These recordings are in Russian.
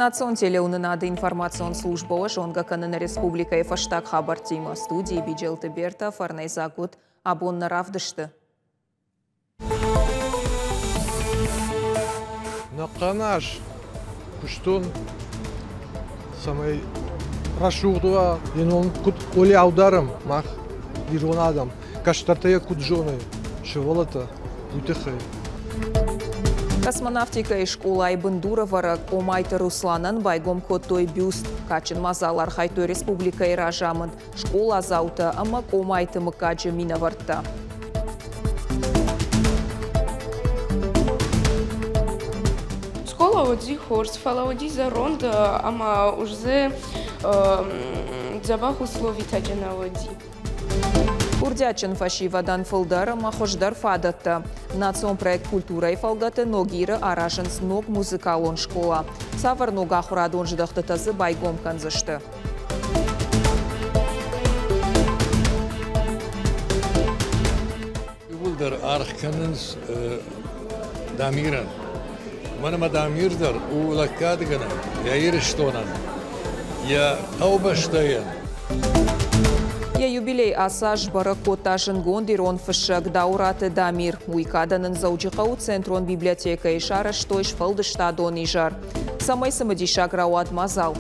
Национ телеунынады информацион службова Жонгаканын республикай фаштак хабар тима студии Биджелты Берта Фарнайзагут абонна равдышты. Нақанаш күштон самай рашугдуа енон кут оли аударым мах иронадам каштартая куджоны шеволата утехай. Космонавтика и школа Айбындуровара Комайты Русланан байгом коттой бюст качын мазалар хайтой республика и ражамын школа заута ама Комайты мыкаджы минаварта. Школа оди хорс, фала оди за ронд, ама уже забах условий таджана оди. Урдячын фашивадан фылдар махождар фадатта. Национ проект культура и фалгаты ногиры арашын сног музыкалон школа. Савар нога хурадон ждахтатазы байгом канзышты. Улдар архканынс дамиран. Манама дамирдар улаккадыгана, я ирыштонан, я таубаштаян. Я юбилей асаж баракотажын гондирон фышак даураты дамир. Уикаданын заучықау центрон библиотека и шара штойш фалдыштадон и жар. Самай самадишак рауат мазал.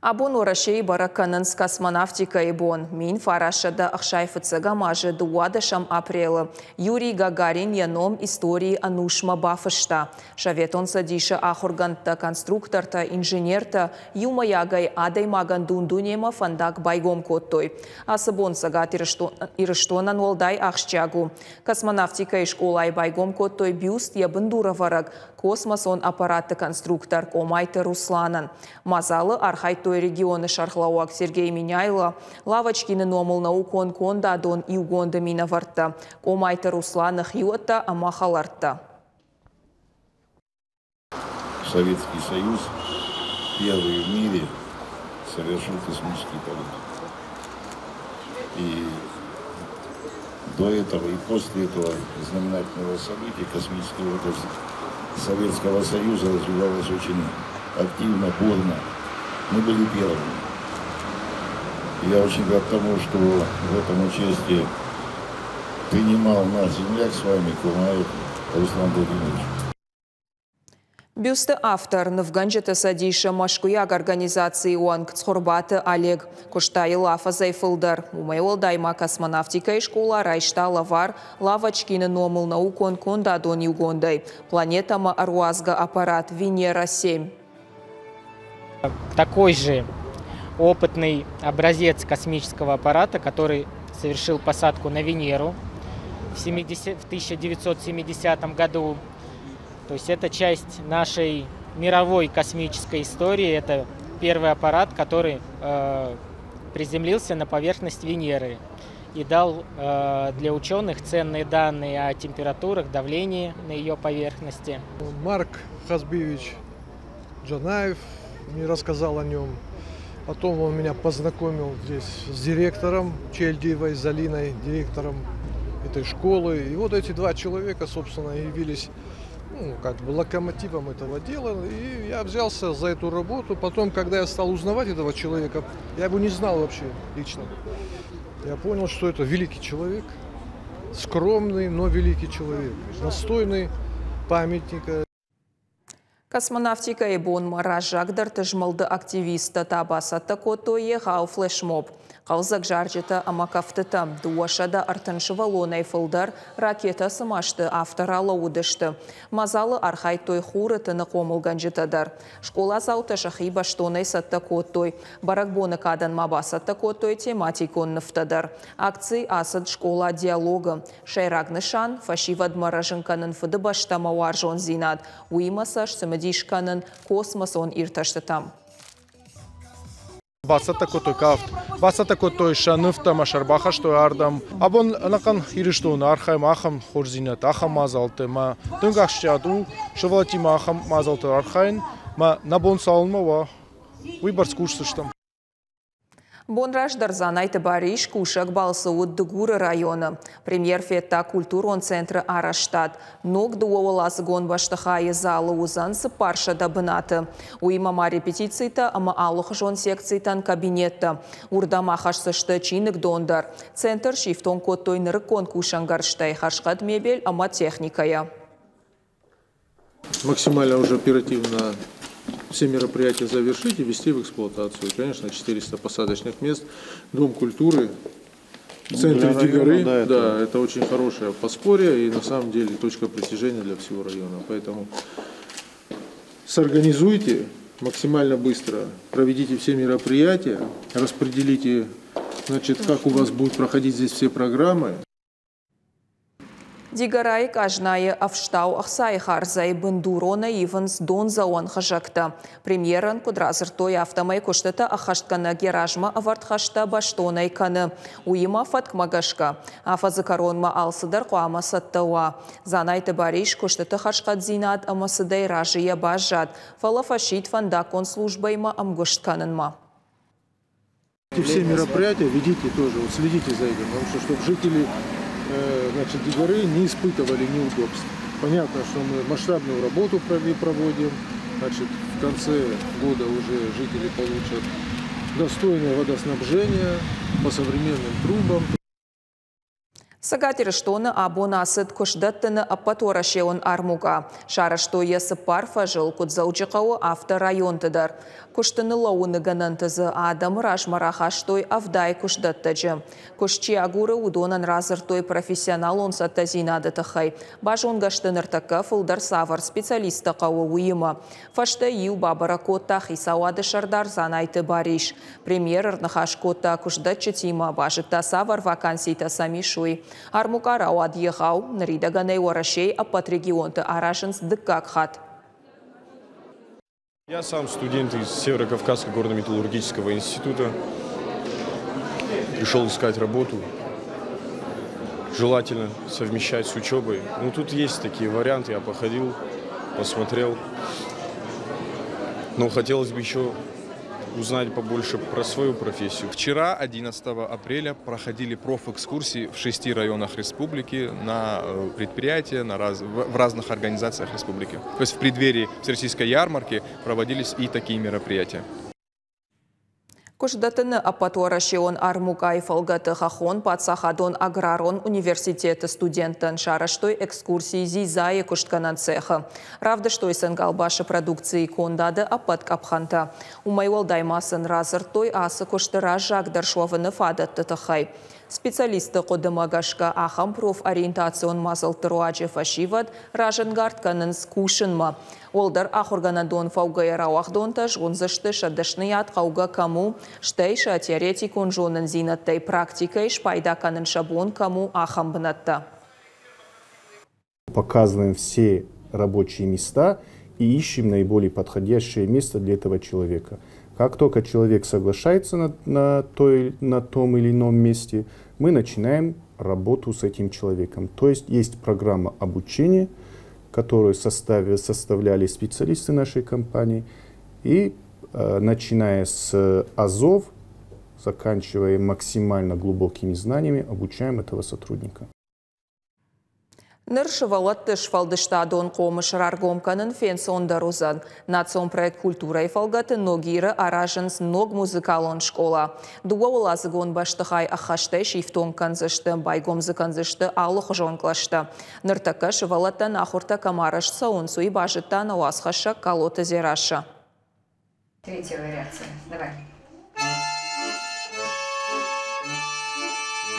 Абон орашей бараканын с космонавтика и бон. Мин фарашада ахшайфыца гамажы дуадашам апрелы. Юрий Гагарин яном истории анушма бафышта. Шаветон садиша ахурганта конструкторта, инженерта, юма ягай адай маган дундунема фандак байгом коттой. Асабон сагат ирыштонан волдай ахшчагу. Космонавтика и школа и байгом коттой бюст Ябындуроварак. Космосон аппараты конструктор Комайты Русланан. Мазалы архайтой регионы Шархлауак Сергей Миняйло, лавочкины номал наукон конда дон и угонда минаварта. Комайты Руслана хьюта амахаларта. Советский Союз первый в мире совершил космический полет. И до этого и после этого знаменательного события космическая отрасль Советского Союза развивалась очень активно, бурно. Мы были первыми. Я очень рад тому, что в этом участии принимал наш земляк с вами, Комаев Руслан Владимирович. Бюсты автор Навганджета садиша машкуяг организации УАНГ Цхорбаты Олег Куштайы лафа зайфылдар. Умайол дайма космонавтика и школа райшта лавар лавочкины номыл наукон конда дон югондай. Планетама Аруазга аппарат Венера-7. Такой же опытный образец космического аппарата, который совершил посадку на Венеру в 1970 году. То есть это часть нашей мировой космической истории. Это первый аппарат, который приземлился на поверхность Венеры и дал для ученых ценные данные о температурах, давлении на ее поверхности. Марк Хазбиевич Джанаев мне рассказал о нем. Потом он меня познакомил здесь с директором Чельдиевой, Залиной, директором этой школы. И вот эти два человека, собственно, явились как бы локомотивом этого дела. И я взялся за эту работу. Потом, когда я стал узнавать этого человека, я его не знал вообще лично. Я понял, что это великий человек, скромный, но великий человек, достойный памятника. Космонавтика и бон маражагдар тыжмалды активиста табасатта котое хау флешмоб. Қалзак жаржыта амакафтыта дуашада артыншы валонай фылдар ракета сымашты авторала удышты. Мазалы архай той хурытыны қомылған жытадар. Школа заута шахи баштонай сатта коттой. Баракбоны кадан мабасатта коттой тематикон ныфтадар. Акции асад школа диалога. Шайрагны шан фашивад маражынканын фыды баштама варжон зинад. Уимасаш сымадишканын космосон ирташтытам. Баса такой той кафт, баса такой той шаныфта машарбаха что ардам. Абон накан ириштон архайм ахам хорзинат ахам мазалте ма тынгашчаду шевлати махам мазалте архайн ма набон салмова выбор скушсыштам. Бонраш Дарзанайте Бариш Кушак Балсауд Дугура района. Премьер фетта культурон центра Араштат. Ног дуолас гон баштахая зала узанса парша дабната. Уимама репетицийта ама алух жон секцийтан кабинетта. Урдама хашсышты чиник дондар. Центр шифтон коттой ныркон кушангарштай хашкат мебель ама техникая. Максимально уже оперативно все мероприятия завершить и ввести в эксплуатацию. И, конечно, 400 посадочных мест, Дом культуры, в центре Дигары. Да, это очень хорошее подспорье и на самом деле точка притяжения для всего района. Поэтому сорганизуйте максимально быстро, проведите все мероприятия, распределите, значит, как у вас будут проходить здесь все программы. Дигарай кажная авштау ахсай харзай бендурона ивенс дон заон хажакта. Премьеран кудразыртой автомай куштата ахашткана геражма авартхашта баштонай каны. Уима фаткмагашка. Афазыкаронма алсыдар куама саттауа. Занайты бариш куштата хашкат зинат амасыдай ражия бажат. Фалафашит фандакон службайма амгуштканынма. Все мероприятия ведите тоже, вот следите за этим, потому что чтобы жители значит, Дигары не испытывали неудобств. Понятно, что мы масштабную работу проводим. Значит, в конце года уже жители получат достойное водоснабжение по современным трубам. Сагатириштона абонасыд кушдаттыны аппаторашеон армуга. Шарашто есі парфа жыл кудзаучықауы авторайонтыдар. Куштыны лауыны ганантызы адам рашмарахаштой авдай кушдаттыжы. Кушчи агуры удонан разыртой профессионал онсатта зинады тахай. Бажонгаштыныртакка фылдар савар специалиста қауы уйыма. Фашта ю бабара котта хисауады шардар занайты бариш. Премьер ырнахаш котта кушдатчы тима бажытта савар вакансийта самишуй. Армукара уадьехау, наридаганей уарашей, апатрегионты арашенс дыкакхат. Я сам студент из Северо-Кавказского горно-металлургического института. Пришел искать работу. Желательно совмещать с учебой. Ну, тут есть такие варианты. Я походил, посмотрел. Но хотелось бы еще узнать побольше про свою профессию. Вчера, 11 апреля, проходили профэкскурсии в 6 районах республики на предприятия, в разных организациях республики. То есть в преддверии Всероссийской ярмарки проводились и такие мероприятия. Кушдатыны аппаторашеон армугай фалгаты хахон патсахадон аграрон университеты студентын шараштой экскурсии зизайы куштканан цеха. Равда штой сенгалбашы продукции кондады аппат капханта. Умайвал даймасын разыртой асы куштыра жагдар шуавыны фадатты тахай. Специалисты қодымагашка ахам профориентацион мазалтыруаджи фашивад ражынгартканын скушынма. Олдар ахурганадон фаугайрауахдонта жонзышты шадышныят қауга каму штейша теоретикон жонын зинаттай практикай шпайдаканын шабон каму ахам бынатта. Показываем все рабочие места и ищем наиболее подходящее место для этого человека. Как только человек соглашается на том или ином месте, мы начинаем работу с этим человеком. То есть программа обучения, которую составляли специалисты нашей компании. И начиная с азов, заканчивая максимально глубокими знаниями, обучаем этого сотрудника. Ныршывалатты шфалдыштадон қомыш раргомканын фенсондар узан. Национ проект культура и фалгаты ногиры аражынс ног музыкалон школа. Дуа улазыгон баштыхай ахаштай шифтон канзышты, байгомзы канзышты алых жонклашты. Ныртака шывалаттан ахурта камараш саунсу и бажыттан ауасхаша колота зераша. Третья реакция. Давай.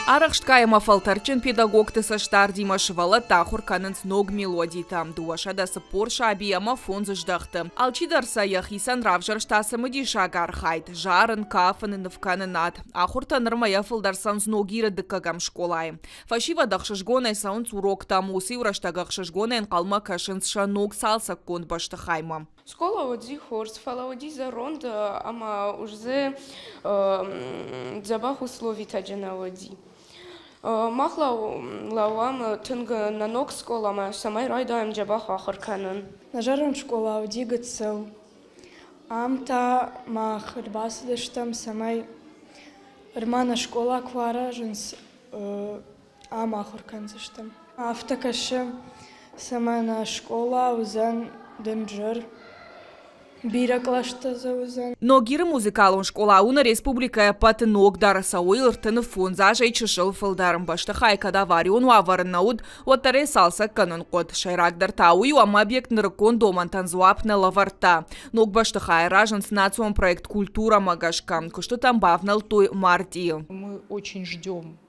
Арахшткайма фалтарчин педагог тысаштар димашывала тахур канынс ног мелодий там дуаша да сапорша абияма фон заждахты. Алчидарса яхисан равжар штасымы дишагар хайт. Жарын кафын навканынат. Ахурта нырмая фалдарсан сногира дыкагам школай. Фашива дахшашгонай саунц урок там уси ураштагахшашгонай қалма кашынсша ног салса конд баштахайма. Школа оди хорс, фала оди за ронд, ама уже забах условий таджана оди. Махла лавам тынга на ног школа, ама самай райдаем джабах ахар канан. Нажарам школа оди гацел. Амта мах рбасдыш там самай рмана школа квара жинс ама ахар канзыш там. Автокаше самай на школа узан денджер. Но гиры музыкалун школа уна республика паты ног дараса уйлыртыны фон зажай чышыл фылдарым баштахай када варион ваварын науд оттаре салса канын код. Шайрагдар тауи ама объект нырыкон доман танзуап на лаварта. Ног баштахай ражен с национ проект культура магашка. Что там бавнал той марти. Мы очень ждем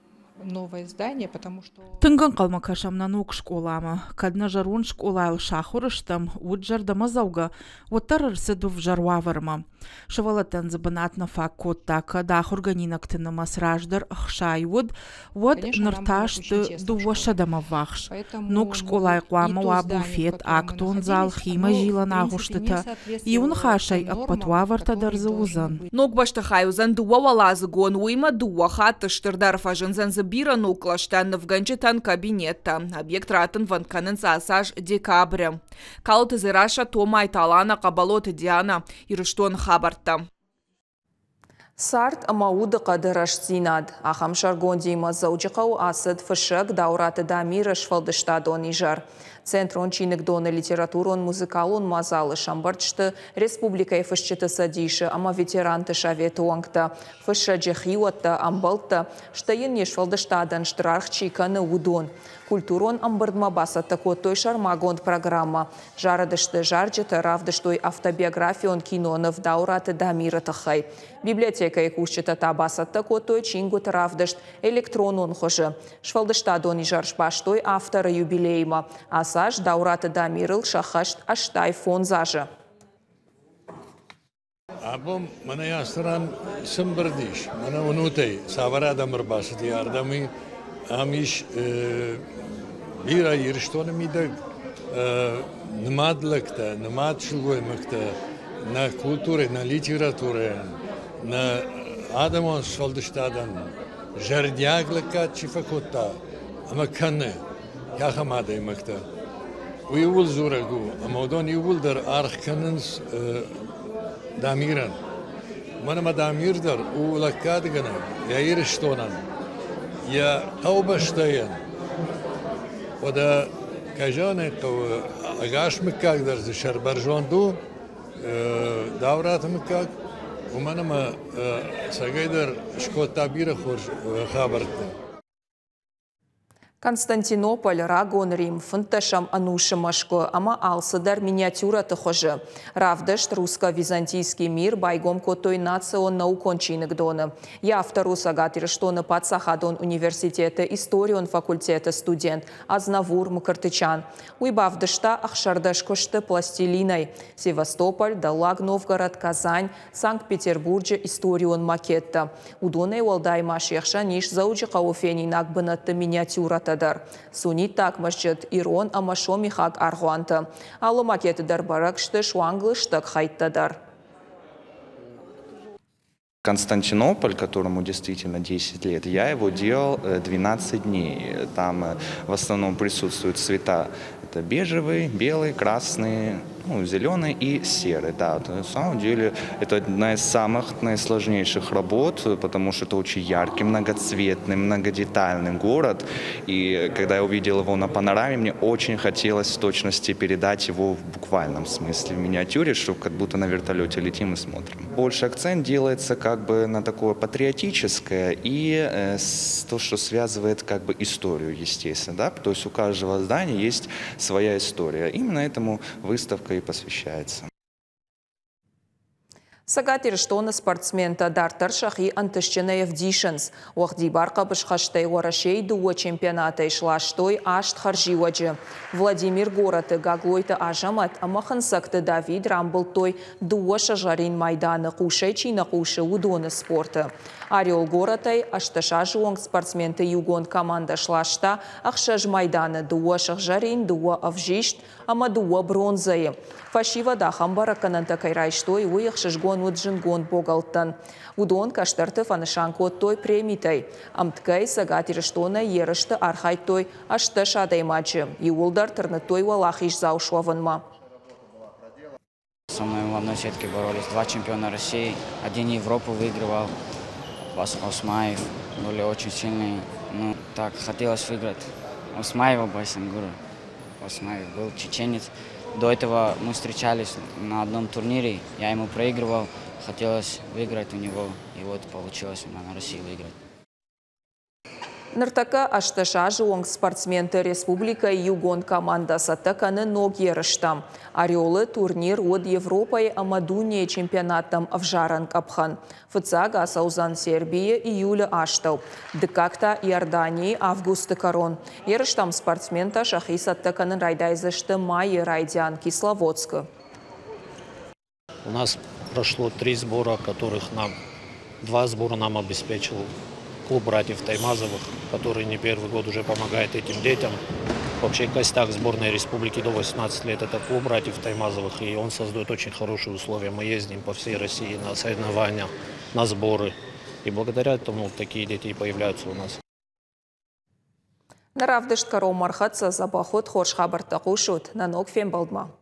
новое здание, потому что... Тынган калмакашам на ног школама. Кадна жарун школа шахурыштам, уджарда мазауга, оттарыр сыду в жарваварма. Шавалатан забанатна факот така, дах органинак ты намас раждар, хшайвуд, вот нырташ ты дувашадама вахш. Ног школа иклама ва буфет, актон зал, хима жила нагуштата, и он хашай аппатваварта дарзаузан. Ног баштахай узан дуа валазгон, уима дуа хатта штырдар фажынзан бира нуклаштан в ганчитан кабинета. Объект ратан ванканен сасаж декабря. Калты зираша тома айталана кабалоты диана ирыштон хабарта. Сарт амауды қадыраш зинад. Ахам шаргондима заучықау асыд фышық даураты дамирыш фалдыштадон ижар. Центрон чиник доны литературон музыкалун мазалы шамбарчты республика фышчыты садиши, ама ветеранты шавету оңкта. Фыша джехиуатта амбалта, штайын неш фалдыштадан штрарх чиканы удон. Культурон амбырдма басатта котой шармагонд программа. Жарадышты жарджыты равдыштой автобиографион кинонов даураты дамиры тахай. Библиотека икушчыта табасатта котой чингут равдышт электронон хожы. Швалдыштадон ижаршбаштой авторы юбилейма. Асаж даураты дамирыл шахашт аштай фон зажы. Абом мана ястран сымбырдиш, мана унутай, саварада мырбасы диярдами, амиш бира ирштоны мидаг нмадлыкта, нмадшылгоймыкта, на культуре, на литературе, на адамон швалдыштадан, жардяглыка чифакота, ама каны, яхамадай мыкта. Уйвул зурагу, амодон уйвул дар архканынс дамиран. Манама дамирдар улаккадгана, я ирштонан, я таубаштаян. Ода кажане то агаш мыккагдар шарбаржонду, даврат мыккаг, уманама сагайдар шкоттабира хор хабарта. Константинополь, Рагон, Рим, фынташам анушымашко, ама алсыдар миниатюра тыхожы. Равдышт русско-византийский мир байгом котой национ наукончинок доны. Я автору сагатир, что на подсахадон университета, историон факультета студент, Азнавур Мукартычан. Уйбавдышта ахшардашкошты пластилиной. Севастополь, Далаг, Новгород, Казань, Санкт-Петербурге историон макетта. Удоне уалдаймаш яхша ниш зауджиқа офенинак бынатты миниатюра Суни так машчет ирон амашо михак аргуанта. Алло макеты дар баракшты шуанглы штак хайттадар. Константинополь, которому действительно 10 лет, я его делал 12 дней. Там в основном присутствуют цвета. Это бежевый, белый, красный, зеленый и серый. Да, на самом деле это одна из самых наисложнейших работ, потому что это очень яркий, многоцветный, многодетальный город. И когда я увидел его на панораме, мне очень хотелось в точности передать его в буквальном смысле, в миниатюре, что как будто на вертолете летим и смотрим. Больше акцент делается как бы на такое патриотическое и то, что связывает как бы историю, естественно. Да? То есть у каждого здания есть своя история. Именно этому выставка и посвящается. Сагатирштона спортсмента дартар шахи антышченаев дишенс. Уахди барка бышхаштай уарашей дуа чемпионата ишлаштой ашт харживаджи. Владимир Гороты гаглойта ажамат, амахансакты Давид рамблтой дуа шажарин майданы кушай чина кушай удоны спорта. Орел Горотай ашташа жуанг спортсменты югон команда шлашта ахшаж майданы дуа шажарин дуа авжишт, ама дуа бронзае. Фашива дахамбара кананта кайрайштой уяхшажгон уджингон богалтан. Удон каштарты фанышанкот той премитай. Амткай сагатирштона ерышты архайтой ашташ адаймачы. Иулдар тырнытой валахиш заушлаванма. Со мной в одной сетке боролись 2 чемпиона России. Один Европу выигрывал. Осмаев были очень сильные. Ну, так, хотелось выиграть Осмаева Байсангура. Осмаев был чеченец. До этого мы встречались на одном турнире. Я ему проигрывал. Хотелось выиграть у него. И вот получилось у меня на России выиграть. Ныртака ашташа жуанг спортсменты республика югон команда сатаканы ног ерыштам. Орелы турнир от Европой амадуне чемпионатом в Жаранг Абхан. Фыцага Саузан Сербия июля аштал. Декакта Иордании августа корон. Ерыштам спортсмента шахи сатаканы райдайзышты майи райдян Кисловодска. У нас прошло 3 сбора, которых 2 сбора нам обеспечил клуб братьев Таймазовых, который не первый год уже помогает этим детям. Вообще костяк сборной республики до 18 лет это клуб братьев Таймазовых, и он создает очень хорошие условия. Мы ездим по всей России на соревнования, на сборы, и благодаря этому такие дети появляются у нас. Наравдышт каро мархатса за поход хорш хабар такушут на ног фембалдма.